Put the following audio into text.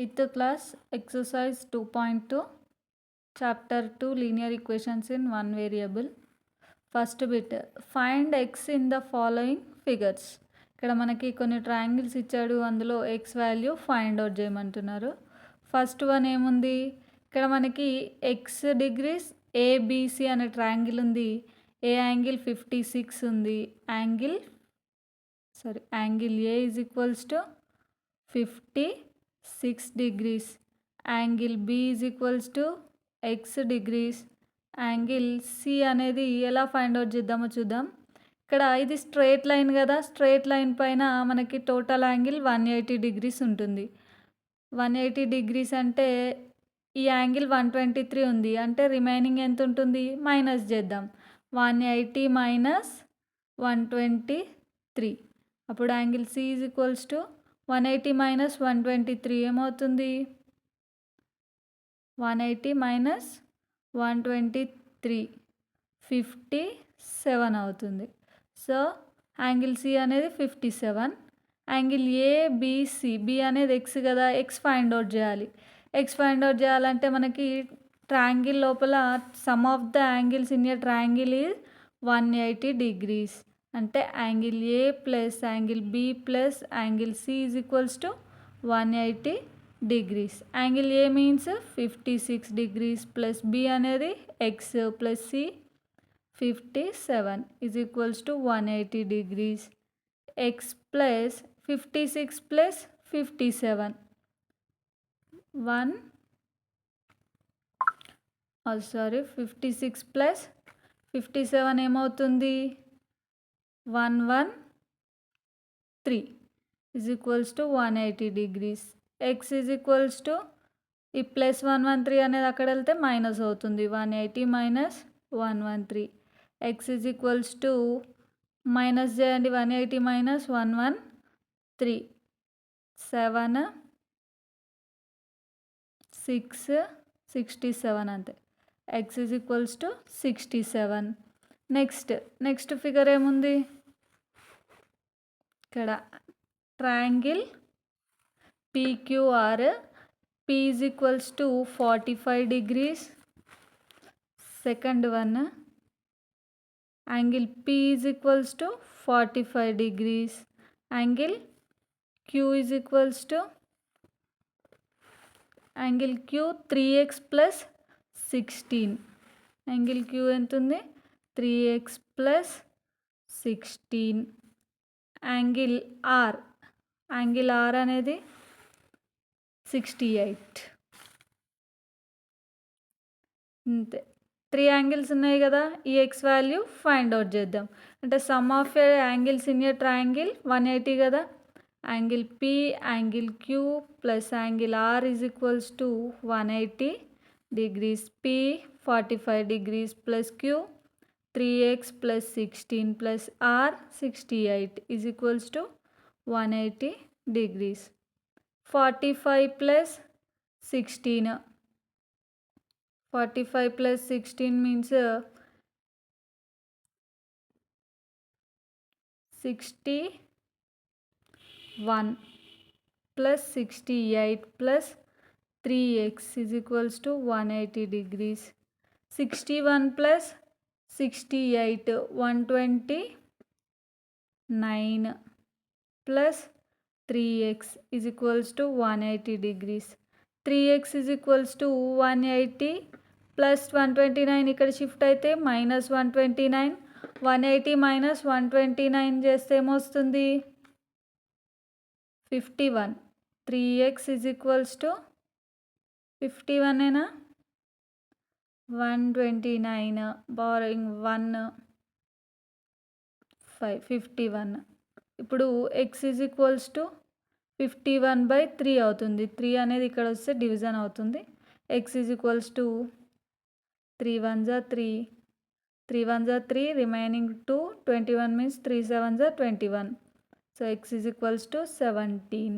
8th class exercise 2.2 chapter 2 linear equations in one variable. First bit, find x in the following figures. ఇక్కడ మనకి కొన్ని triangles ఇచ్చాడు, అందులో X value find out చేయమంటున్నారు. First one ఏముంది, ఇక్కడ మనకి ఎక్స్ డిగ్రీస్ ఏబిసి అనే ట్రయాంగిల్ ఉంది. ఏ యాంగిల్ 56 ఉంది. Angle A is equals to 56 degrees. Angle B is equals to X degrees. Angle C అనేది ఎలా ఫైండ్ అవుట్ చేద్దామో చూద్దాం. ఇక్కడ ఇది స్ట్రైట్ లైన్ కదా, స్ట్రైట్ లైన్ పైన మనకి టోటల్ యాంగిల్ 180 degrees ఉంటుంది. 180 degrees అంటే ఈ యాంగిల్ 123 ఉంది, అంటే రిమైనింగ్ ఎంత ఉంటుంది, మైనస్ చేద్దాం. 180 మైనస్ 123, అప్పుడు angle C is equals to 180 minus 123 ఏమవుతుంది, 180 మైనస్ 123 57 అవుతుంది. సో యాంగిల్ సి అనేది 57. యాంగిల్ ఏబిసి, బి అనేది ఎక్స్ కదా, ఎక్స్ ఫైండ్ అవుట్ చేయాలి. ఎక్స్ ఫైండ్ అవుట్ చేయాలంటే మనకి ట్రయాంగిల్ లోపల sum of the angles in a triangle is 180 degrees. అంటే angle A plus angle B plus angle C is equals to 180 degrees. Angle A means 56 degrees plus B అనేది X plus C 57 is equals to 180 degrees. X plus 56 plus 57 56 plus 57 ఏమవుతుంది, 113 is equals to 180 degrees. X is equals to ఈ plus 113 అనేది అక్కడ వెళ్తే minus అవుతుంది, 180 minus 113. X is equals to minus చేయండి, 180 minus 113 7 6 67 అంతే. X is equals to 67. Next figure ఏముంది, ఇక్కడ triangle PQR, P is equals to 45 degrees. Second one, angle P is equals to 45 degrees. Angle Q is equals to angle Q 3x plus 16. Angle Q ఎంత ఉంది, 3x plus 16. Angle R అనేది 68. అంతే. 3 angles ఉన్నాయి కదా, ఈ X value find out చేద్దాం. అంటే sum of a angles in a triangle 180 కదా. Angle P angle Q plus angle R is equals to 180 degrees. P 45 degrees plus Q 3x plus 16 plus R 68 is equals to 180 degrees. 45 plus 16. 45 plus 16 means 61 plus 68 plus 3x is equals to 180 degrees. 61 plus 68 129 plus 3x is equals to 180 degrees. 3x is equals to 180 plus 129 ఇక్కడ shift అయితే minus 129. 180 minus 129 చేస్తే ఏమొస్తుంది, 51. 3x is equals to 51 ఏనా, 129 borrowing 1 5 51. ఇప్పుడు X is equals to 51/3 అవుతుంది. 3 అనేది ఇక్కడ వస్తే డివిజన్ అవుతుంది. X is equals to 3 1s are 3, 3 1s are 3, remaining 2, 21 means 3 7s are 21. So X is equals to 17.